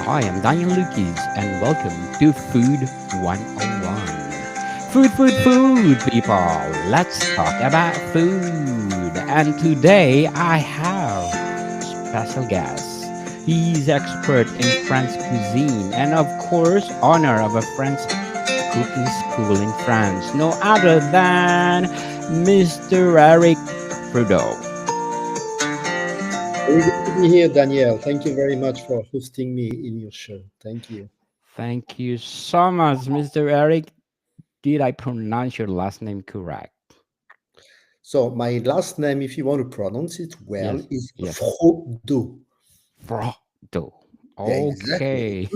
I am Daniel Lucas, and welcome to Food 101. Food, people. Let's talk about food. And today I have special guest. He's expert in French cuisine and, of course, owner of a French cooking school in France. No other than Mr. Eric Trudeau. Very good to be here, Danielle. Thank you very much for hosting me in your show. Thank you. Thank you so much, Mr. Eric. Did I pronounce your last name correct? So my last name, if you want to pronounce it well, Yes, is yes. Frodo. Frodo. Exactly. Okay.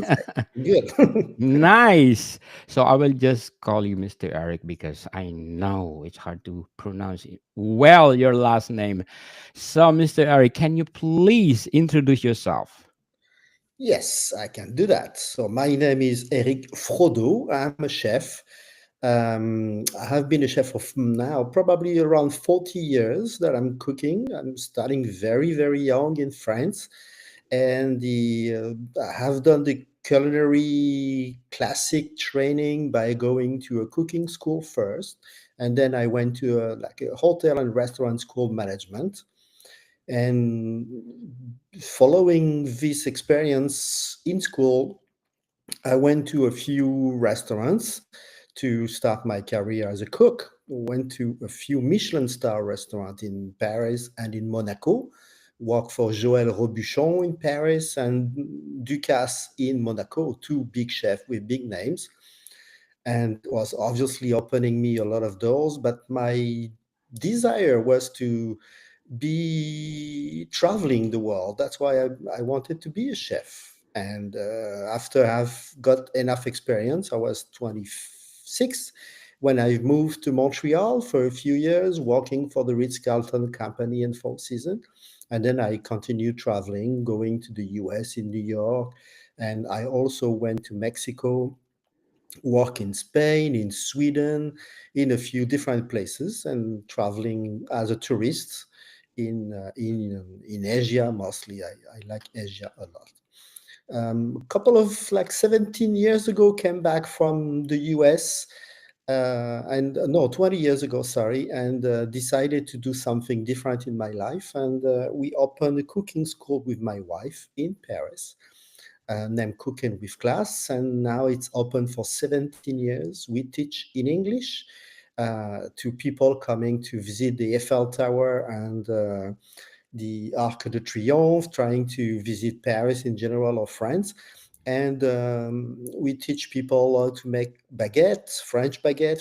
Good. Nice. So I will just call you Mr. Eric because I know it's hard to pronounce it well your last name. So, Mr. Eric, can you please introduce yourself? Yes, I can do that. So my name is Eric Frodo. I'm a chef. I have been a chef of now probably around 40 years that I'm cooking. I'm starting very, very young in France. And I have done the culinary classic training by going to a cooking school first. And then I went to a hotel and restaurant school management. And following this experience in school, I went to a few restaurants to start my career as a cook. Went to a few Michelin star restaurants in Paris and in Monaco. Worked for Joël Robuchon in Paris and Ducasse in Monaco, two big chefs with big names, and was obviously opening me a lot of doors. But my desire was to be traveling the world. That's why I wanted to be a chef. And after I've got enough experience, I was 26 when I moved to Montreal for a few years, working for the Ritz-Carlton Company and Four Seasons. And then I continued traveling, going to the US in New York. And I also went to Mexico, work in Spain, in Sweden, in a few different places, and traveling as a tourist in Asia mostly. I like Asia a lot. A couple of like 17 years ago, came back from the US, and no, 20 years ago, sorry, and decided to do something different in my life. And we opened a cooking school with my wife in Paris, named Cooking with Class, and now it's open for 17 years. We teach in English to people coming to visit the Eiffel Tower and the Arc de Triomphe, trying to visit Paris in general or France. And we teach people how to make baguette, French bread,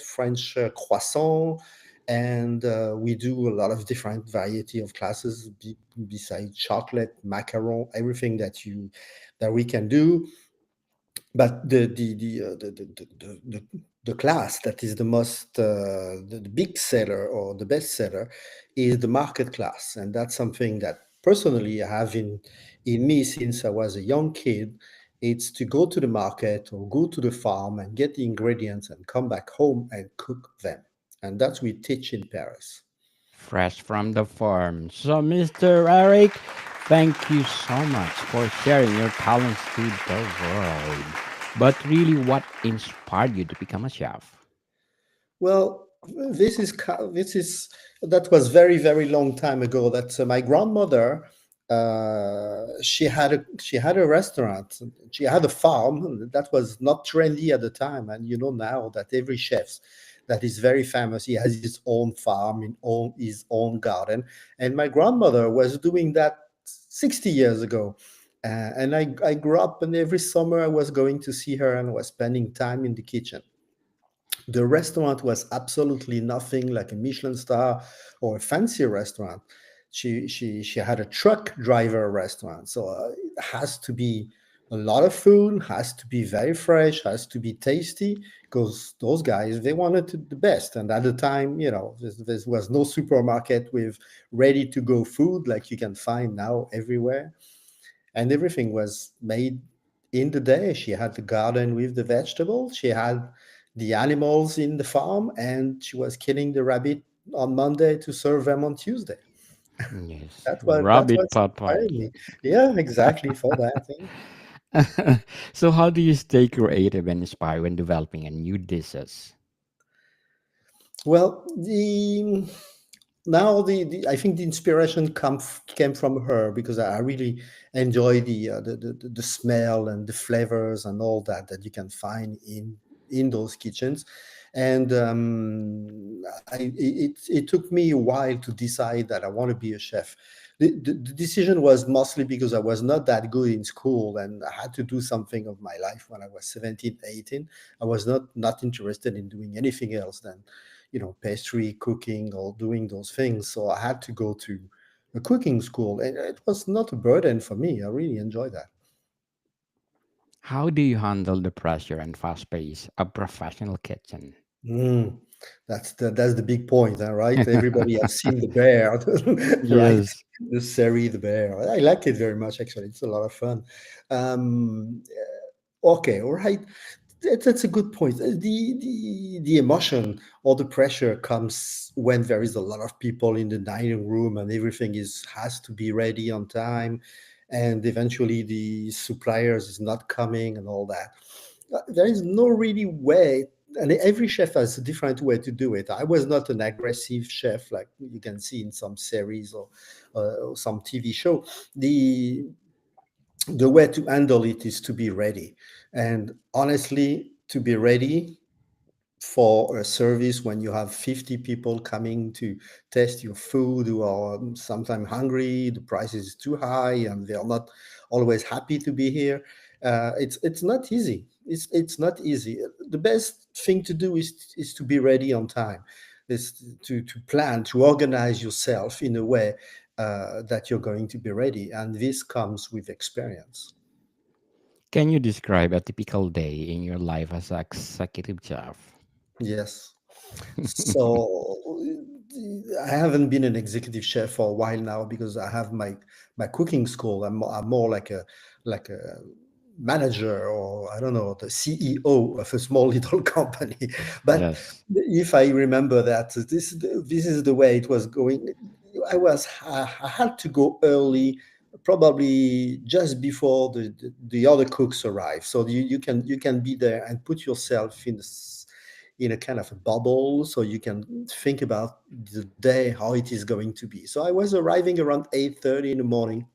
French croissant, and we do a lot of different variety of classes besides chocolate, macaron, everything that we can do. But the class that is the most the big seller or the best seller is the market class, and that's something that personally I have in me since I was a young kid. It's to go to the market or go to the farm and get the ingredients and come back home and cook them, and that's we teach in Paris. Fresh from the farm. So, Mr. Eric, thank you so much for sharing your talents to the world. But really, what inspired you to become a chef? Well, this is that was very, very long time ago. That my grandmother, she had a restaurant. She had a farm that was not trendy at the time, and you know now that every chef that is very famous, he has his own farm in own his own garden. And my grandmother was doing that 60 years ago. And I grew up, and every summer I was going to see her and was spending time in the kitchen. The restaurant was absolutely nothing like a Michelin star or a fancy restaurant. She had a truck driver restaurant, so it has to be a lot of food, has to be very fresh, has to be tasty, because those guys, they wanted the best. And at the time, there was no supermarket with ready to go food like you can find now everywhere, and everything was made in the day. She had the garden with the vegetables, she had the animals in the farm, and she was killing the rabbit on Monday to serve them on Tuesday. Yes, That's what rabbit pot inspired pie. me. Yeah, exactly for that. Yeah. So, how do you stay creative and inspired when developing a new dishes? Well, the I think the inspiration came from her because I really enjoy the smell and the flavors and all that you can find in those kitchens. And it took me a while to decide that I want to be a chef. The decision was mostly because I was not that good in school and I had to do something of my life when I was 17, 18. I was not interested in doing anything else than pastry cooking or doing those things. So I had to go to a cooking school, and it was not a burden for me. I really enjoyed that. How do you handle the pressure and fast pace of professional kitchen? Mm, that's the big point, right? Everybody has seen the bear, right? Yes. The Seri the bear. I like it very much, actually. It's a lot of fun. Um, okay, all right. That's a good point. The emotion or the pressure comes when there is a lot of people in the dining room and everything is has to be ready on time, and eventually the suppliers is not coming and all that. There is no really way, and every chef has a different way to do it. I was not an aggressive chef like you can see in some series or some TV show. The way to handle it is to be ready, and honestly to be ready for a service when you have 50 people coming to test your food who are sometimes hungry, the price is too high and they are not always happy to be here. It's not easy. It's not easy. The best thing to do is to be ready on time, is to plan, to organize yourself in a way that you're going to be ready, and this comes with experience. Can you describe a typical day in your life as an executive chef? Yes. So I haven't been an executive chef for a while now because I have my cooking school. I'm more like a manager, or I don't know, the CEO of a small little company. But Yes. if I remember that this is the way it was going. I had to go early, probably just before the other cooks arrive, so you can be there and put yourself in a kind of a bubble so you can think about the day, how it is going to be. So I was arriving around 8:30 in the morning.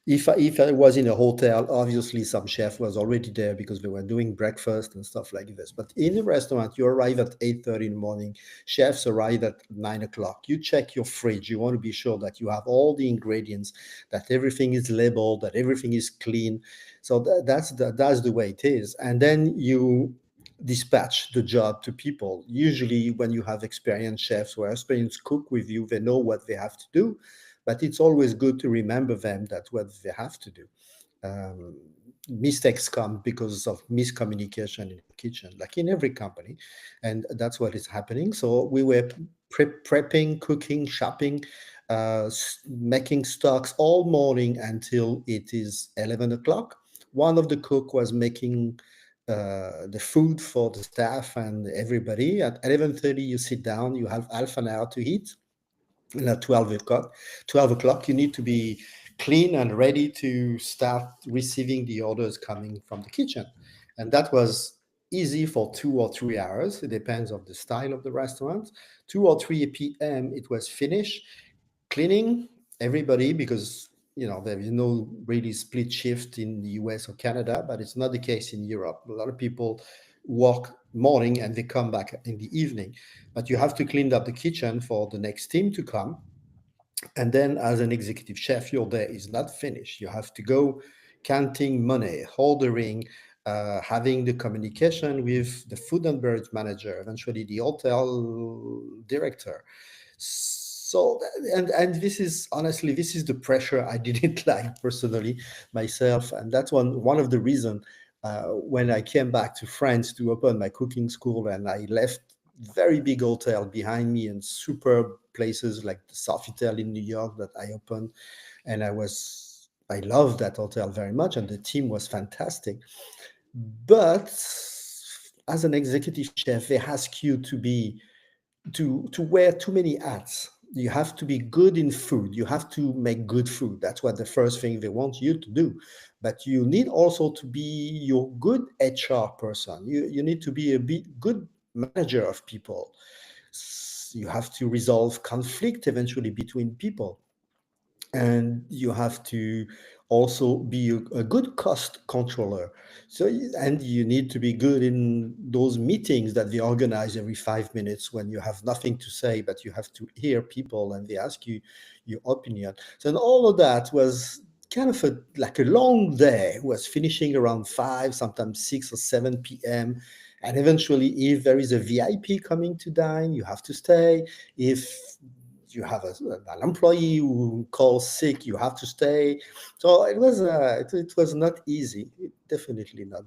If I was in a hotel, obviously some chef was already there because they were doing breakfast and stuff like this. But in a restaurant, you arrive at 8:30 in the morning. Chefs arrive at 9 o'clock. You check your fridge. You want to be sure that you have all the ingredients, that everything is labeled, that everything is clean. So that's the way it is. And then you dispatch the job to people. Usually, when you have experienced chefs or experienced cook with you, they know what they have to do, but it's always good to remember them that what they have to do. Um, Mistakes come because of miscommunication in the kitchen, like in every company, and that's what is happening. So we were prepping, cooking, shopping, making stocks all morning until it is 11 o'clock. One of the cook was making the food for the staff and everybody. At 11:30, you sit down. You have half an hour to eat, and at 12 o'clock you need to be clean and ready to start receiving the orders coming from the kitchen. And that was easy for 2 or 3 hours. It depends on the style of the restaurant. 2 or 3 p.m. it was finished cleaning everybody, because there is no really split shift in the US or Canada, but it's not the case in Europe. A lot of people work morning and they come back in the evening, but you have to clean up the kitchen for the next team to come. And then, as an executive chef, your day is not finished. You have to go counting money, ordering, having the communication with the food and beverage manager, eventually the hotel director. So, and this is honestly, this is the pressure I didn't like personally myself, and that's one of the reasons when I came back to France to open my cooking school, and I left very big hotel behind me and superb places like the Sofitel in New York that I opened, and I loved that hotel very much, and the team was fantastic. But as an executive chef, they ask you to wear too many hats. you have to be good in food. You have to make good food. That's what the first thing they want you to do. But you need also to be your good HR person. You need to be a good manager of people. You have to resolve conflict eventually between people, and you have to also be a good cost controller. So and you need to be good in those meetings that they organize every 5 minutes when you have nothing to say but you have to hear people and they ask you your opinion. So and all of that was kind of like a long day. It was finishing around 5, sometimes 6 or 7 p.m. And eventually, if there is a VIP coming to dine, you have to stay. If you have an employee who calls sick, you have to stay. So it was not easy. Definitely not.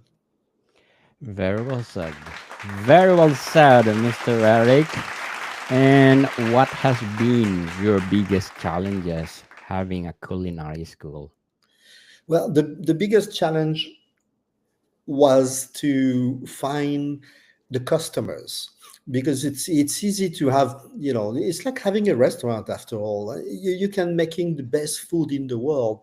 Very well said. Very well said, Mr. Eric. And what has been your biggest challenges having a culinary school? Well, the biggest challenge was to find the customers, because it's easy to have, it's like having a restaurant. After all, you can making the best food in the world.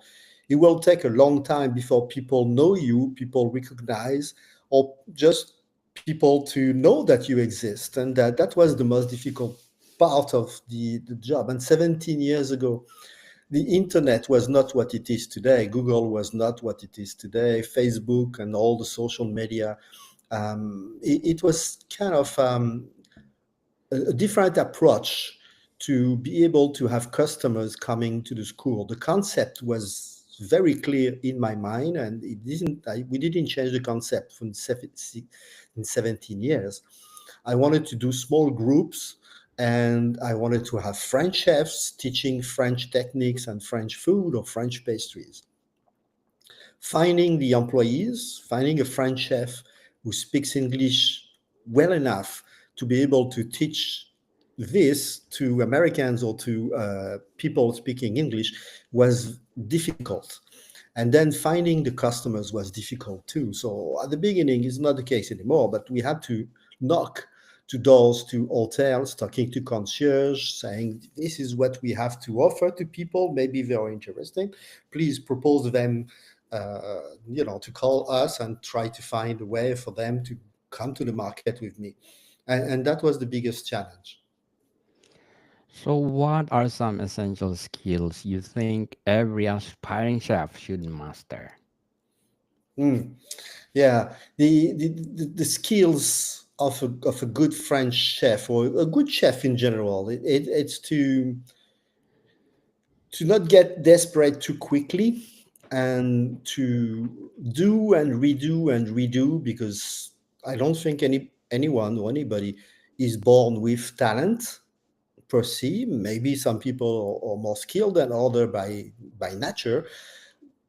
It will take a long time before people know you, people recognize, or just people to know that you exist. And that was the most difficult part of the job. And 17 years ago, the internet was not what it is today. Google was not what it is today. Facebook and all the social media, it was kind of a different approach to be able to have customers coming to the school. The concept was very clear in my mind, and we didn't change the concept in 17 years. I wanted to do small groups, and I wanted to have French chefs teaching French techniques and French food or French pastries. Finding the employees, finding a French chef who speaks English well enough to be able to teach this to Americans or to people speaking English was difficult. And then finding the customers was difficult too. So at the beginning, it's not the case anymore, but we had to knock to doors, to hotels, talking to concierge, saying, this is what we have to offer to people. Maybe they're interesting. Please propose them, to call us and try to find a way for them to come to the market with me. And that was the biggest challenge. So, what are some essential skills you think every aspiring chef should master? Mm. Yeah, the skills of a good French chef, or a good chef in general, it's to not get desperate too quickly, and to do and redo, because I don't think anyone or anybody is born with talent per se. Maybe some people are more skilled than other by nature,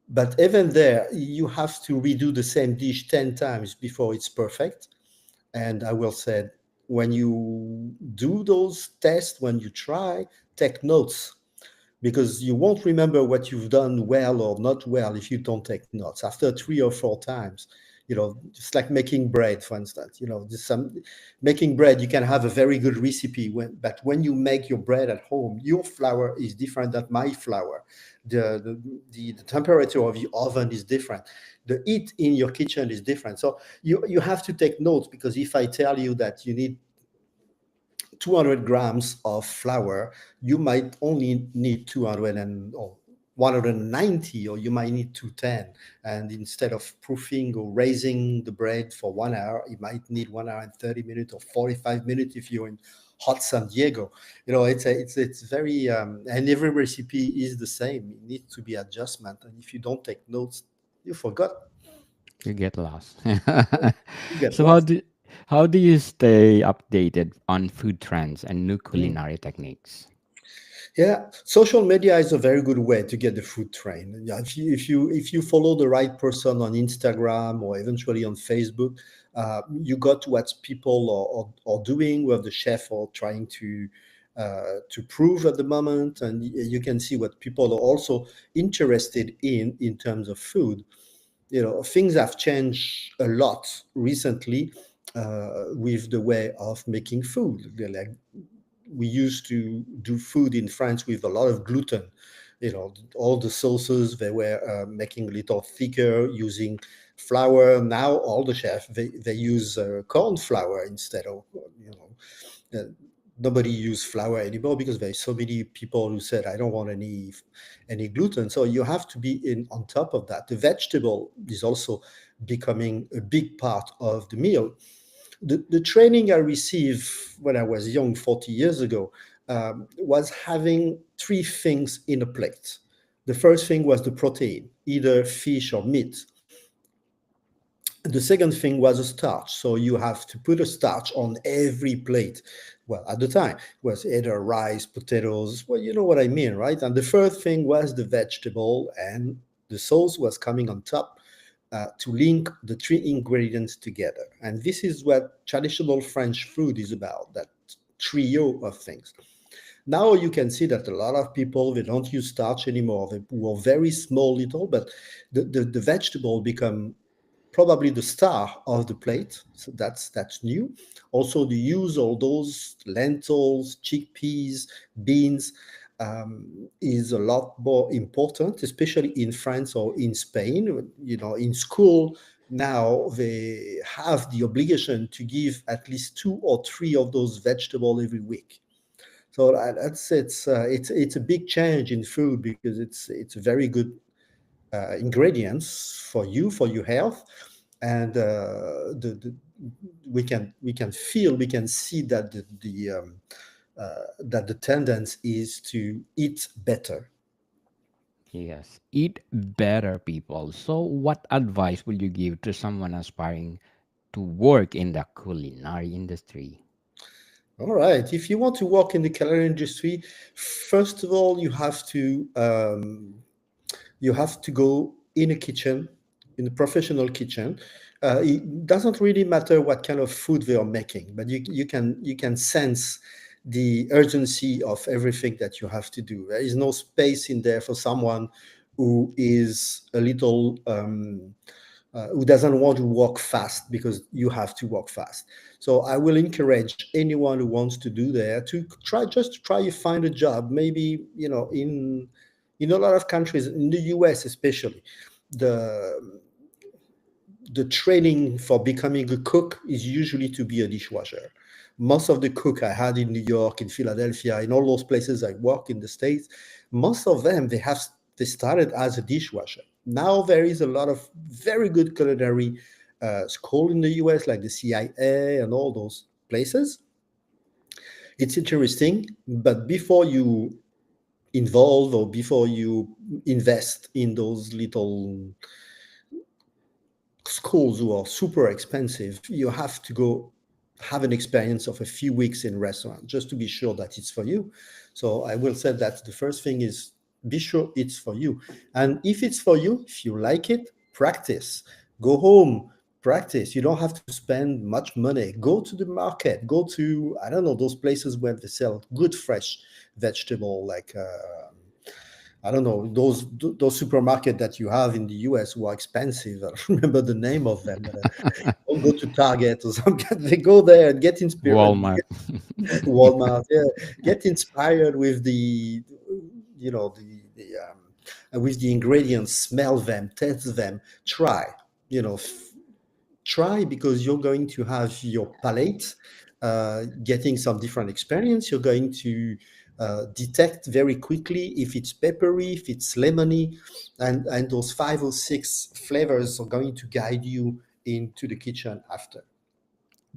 but even there, you have to redo the same dish 10 times before it's perfect. And I will say, when you do those tests, when you try, take notes, because you won't remember what you've done well or not well if you don't take notes after 3 or 4 times. Just like making bread, for instance. Making bread, you can have a very good recipe, but when you make your bread at home, your flour is different than my flour. The temperature of your oven is different. The heat in your kitchen is different. So you have to take notes, because if I tell you that you need 200 grams of flour, you might only need 200 or 190, or you might need 210. And instead of proofing or raising the bread for 1 hour, you might need 1 hour and 30 minutes or 45 minutes if you're in hot San Diego. It's very and every recipe is the same. It needs to be adjustment, and if you don't take notes, you forgot. You get lost. You get So, lost. how do you stay updated on food trends and new Mm. culinary techniques? Yeah, social media is a very good way to get the food train. Yeah, if you follow the right person on Instagram or eventually on Facebook, you got what people are doing, what the chef are trying to prove at the moment, and you can see what people are also interested in terms of food. Things have changed a lot recently with the way of making food. Like we used to do food in France with a lot of gluten. All the sauces they were making a little thicker using flour. Now all the chefs they use corn flour instead of nobody use flour anymore because there's so many people who said I don't want any gluten. So you have to be in on top of that. The vegetable is also becoming a big part of the meal. The training I received when I was young 40 years ago was having three things in a plate. The first thing was the protein, either fish or meat. The second thing was a starch. So you have to put a starch on every plate. Well, at the time, it was either rice, potatoes. Well, you know what I mean, right? And the third thing was the vegetable, and the sauce was coming on top to link the three ingredients together. And this is what traditional French food is about, that trio of things. Now you can see that a lot of people, they don't use starch anymore. They were very small little, but the vegetable become probably the star of the plate. So that's new. Also, the use of those lentils, chickpeas, beans is a lot more important, especially in France or in Spain. In school now they have the obligation to give at least two or three of those vegetables every week. So that's it's a big change in food because it's a very good ingredients for you for your health, and we can see that that the tendency is to eat better. Yes, eat better, people. So, what advice will you give to someone aspiring to work in the culinary industry? All right, if you want to work in the culinary industry, first of all you have to go in a kitchen, in a professional kitchen. It doesn't really matter what kind of food they are making, but you can sense the urgency of everything that you have to do. There is no space in there for someone who is a little who doesn't want to walk fast because you have to walk fast. So I will encourage anyone who wants to do that to try to find a job. Maybe in a lot of countries, in the US especially, the the training for becoming a cook is usually to be a dishwasher. Most of the cook I had in New York, in Philadelphia, in all those places I work in the States, most of them they started as a dishwasher. Now there is a lot of very good culinary school in the US, like the CIA and all those places. It's interesting, but before you involve or before you invest in those little schools who are super expensive, you have to go have an experience of a few weeks in restaurant just to be sure that it's for you. So I will say that the first thing is be sure it's for you. And if it's for you, if you like it, practice. Go home, practice. You don't have to spend much money. Go to the market. Go to, I don't know, those places where they sell good fresh vegetable like I don't know, those supermarket that you have in the US who are expensive. I don't remember the name of them, but don't go to Target or something. They go there and get inspired. Walmart. Walmart, yeah, get inspired with the, you know, with the ingredients. Smell them, taste them, try. You know, try because you're going to have your palate getting some different experience. You're going to detect very quickly if it's peppery, if it's lemony, and those 5 or 6 flavors are going to guide you into the kitchen after.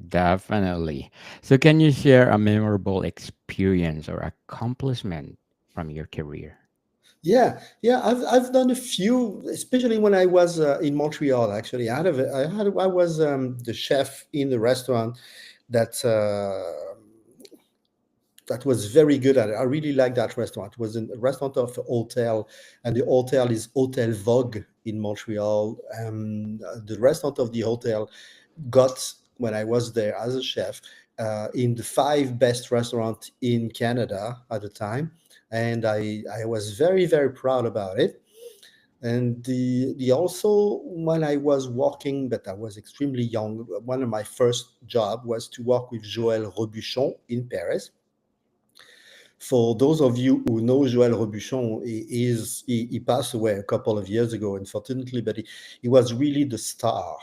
Definitely. So, can you share a memorable experience or accomplishment from your career? Yeah, yeah, I've done a few, especially when I was in Montreal. Actually, I was the chef in the restaurant that that was very good at it. I really liked that restaurant. It was a restaurant of a hotel, and the hotel is Hotel Vogue in Montreal. The restaurant of the hotel got, when I was there as a chef, in the 5 best restaurant in Canada at the time, and I was very very proud about it. And the also when I was working, but I was extremely young. One of my first job was to work with Joël Robuchon in Paris, For those of you who know Joël Robuchon, he passed away a couple of years ago, unfortunately, but he was really the star,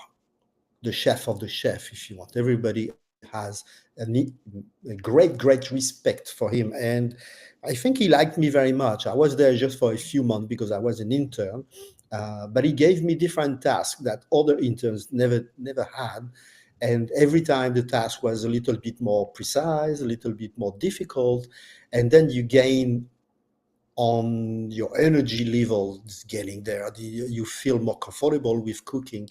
the chef of the chef, if you want. Everybody has a great respect for him. And I think he liked me very much. I was there just for a few months because I was an intern. But he gave me different tasks that other interns never had. And every time the task was a little bit more precise, a little bit more difficult, and then you gain on your energy level getting there. You feel more comfortable with cooking,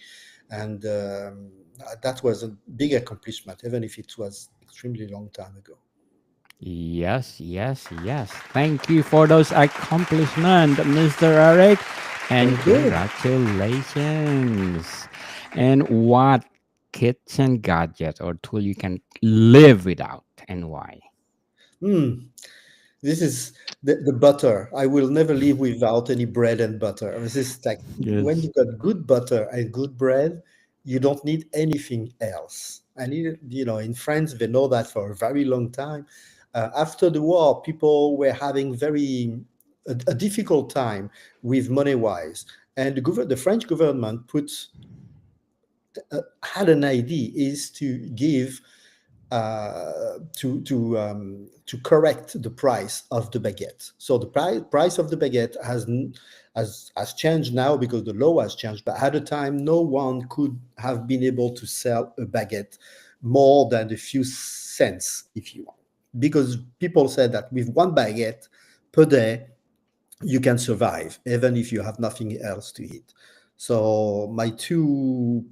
and that was a big accomplishment, even if it was extremely long time ago. Yes, yes, yes. Thank you for those accomplishments, Mr. Eric, and Thank you. congratulations. And what kitchen gadget or tool you can live without and why? Hmm. This is the butter. I will never live without any bread and butter. This is like when Yes. you got good butter and good bread, you don't need anything else. And in France, they know that for a very long time. After the war, people were having a difficult time with money wise, and the French government had an idea is to give to correct the price of the baguette. So the price of the baguette has changed now because the law has changed. But at the time, no one could have been able to sell a baguette more than a few cents, if you want, because people said that with one baguette per day you can survive even if you have nothing else to eat. So my two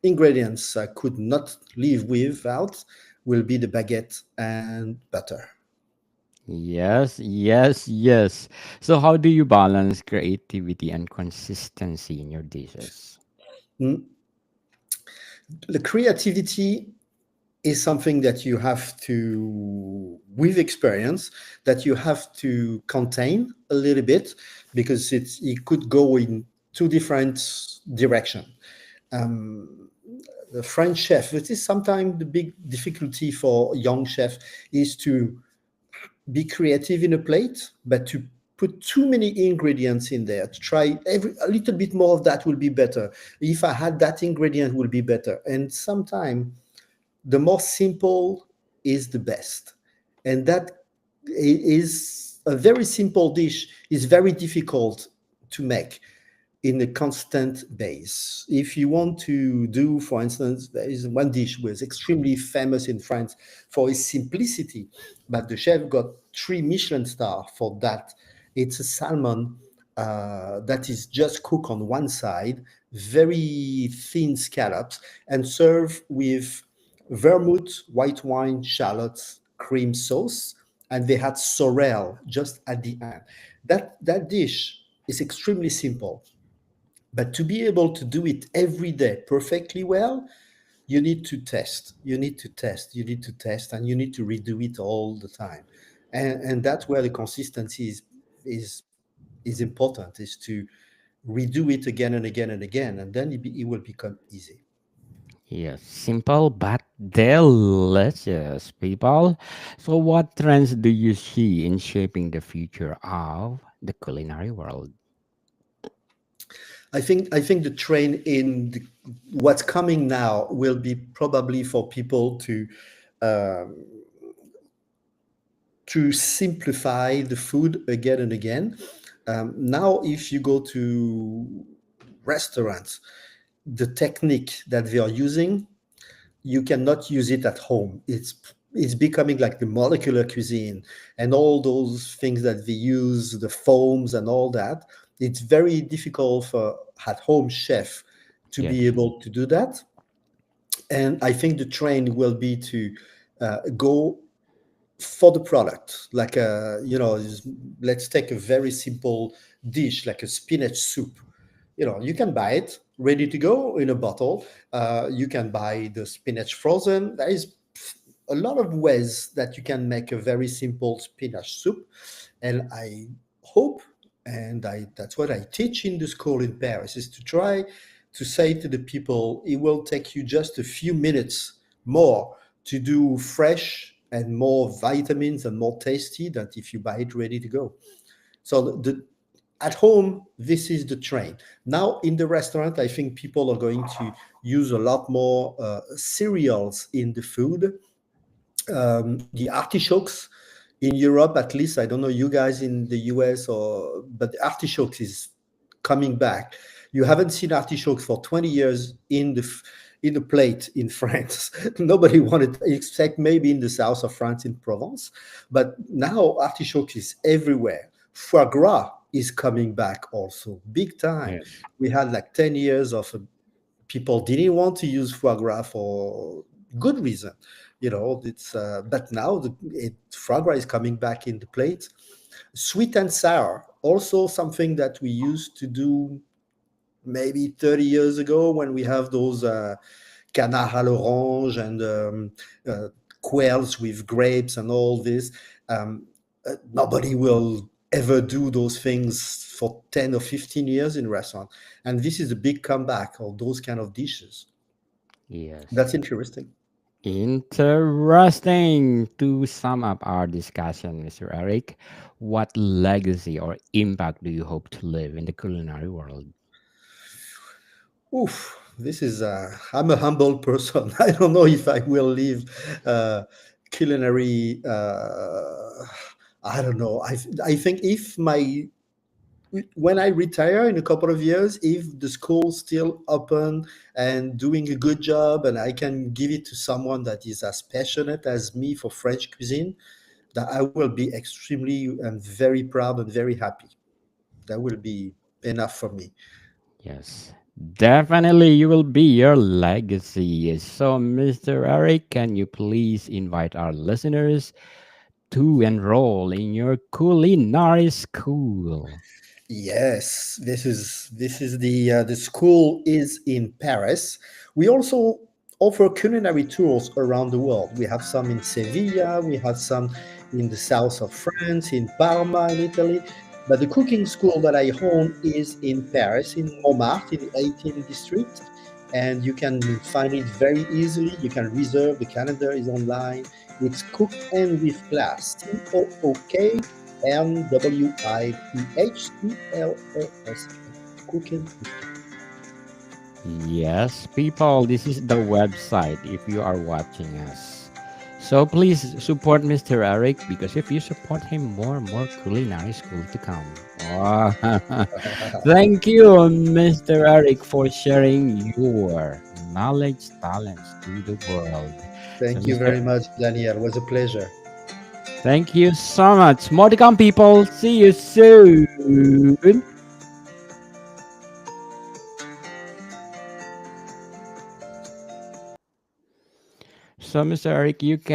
ingredients I could not live without will be the baguette and butter. Yes, yes, yes. So, how do you balance creativity and consistency in your dishes? Mm, The creativity is something that you have to, with experience, that you have to contain a little bit because it could go in two different directions. Um, the French chef, it is sometimes the big difficulty for young chef is to be creative in a plate, but to put too many ingredients in there. To try a little bit more of that will be better. If I had that ingredient, will be better. And sometimes the more simple is the best, and that is a very simple dish is very difficult to make in a constant base. If you want to do, for instance, there is one dish was extremely famous in France for its simplicity, but the chef got 3 Michelin star for that. It's a salmon that is just cooked on one side, very thin scallops, and served with vermouth, white wine, shallots, cream sauce, and they had sorrel just at the end. That dish is extremely simple, but to be able to do it every day perfectly well, you need to test. You need to test. You need to test, and you need to redo it all the time. And that's where the consistency is is important. Is to redo it again and again and again, and then it will become easy. Yes, simple but delicious, people. So, what trends do you see in shaping the future of the culinary world? I think the train what's coming now will be probably for people um, to simplify the food again and again. Now, if you go to restaurants, the technique that they are using, you cannot use it at home. It's becoming like the molecular cuisine and all those things that they use, the foams and all that. It's very difficult for at home chef to Yes. be able to do that. And I think the trend will be to go for the product, like let's take a very simple dish like a spinach soup. You can buy it ready to go in a bottle. You can buy the spinach frozen. There is a lot of ways that you can make a very simple spinach soup, and I hope, and that's what I teach in the school in Paris, is to try to say to the people, it will take you just a few minutes more to do fresh and more vitamins and more tasty than if you buy it ready to go. So at home, this is the trend. Now in the restaurant, I think people are going to use a lot more cereals in the food. The artichokes in Europe, at least, I don't know you guys in the US, but the artichokes is coming back. You haven't seen artichokes for 20 years in the plate in France. Nobody wanted, except maybe in the south of France, in Provence. But now artichoke is everywhere. Foie gras is coming back also, big time. Yes. We had like 10 years of people didn't want to use foie gras for good reason. It's but now foie gras is coming back in the plate. Sweet and sour, also something that we used to do maybe 30 years ago, when we have those canard à l'orange and uh, quails with grapes and all this. Nobody will ever do those things for 10 or 15 years in restaurant. And this is a big comeback of those kind of dishes. Yes. That's interesting. Interesting. To sum up our discussion, Mr. Eric, what legacy or impact do you hope to leave in the culinary world? Oof, this is I'm a humble person. I don't know if I will leave culinary. I don't know. I think if my when I retire in a couple of years, if the school's still open and doing a good job, and I can give it to someone that is as passionate as me for French cuisine, that I will be extremely and very proud and very happy. That will be enough for me. Yes, definitely you will be your legacy. So, Mr. Eric, can you please invite our listeners to enroll in your culinary school? Yes, this is the school is in Paris. We also offer culinary tours around the world. We have some in Sevilla, we have some in the south of France, in Parma, in Italy. But the cooking school that I own is in Paris, in Montmartre, in the 18th district, and you can find it very easily. You can reserve. The calendar is online. It's Cook and With Class, COOKNWITHCLAS, Cooking with Class. Yes, people, this is the website if you are watching us. So please support Mr. Eric, because if you support him, more culinary school to come. Wow. Thank you, Mr. Eric, for sharing your knowledge, talents to the world. So, Thank you Mr. very much, Daniel. It was a pleasure. Thank you so much. More to come, people. See you soon. So, Mr. Eric, you can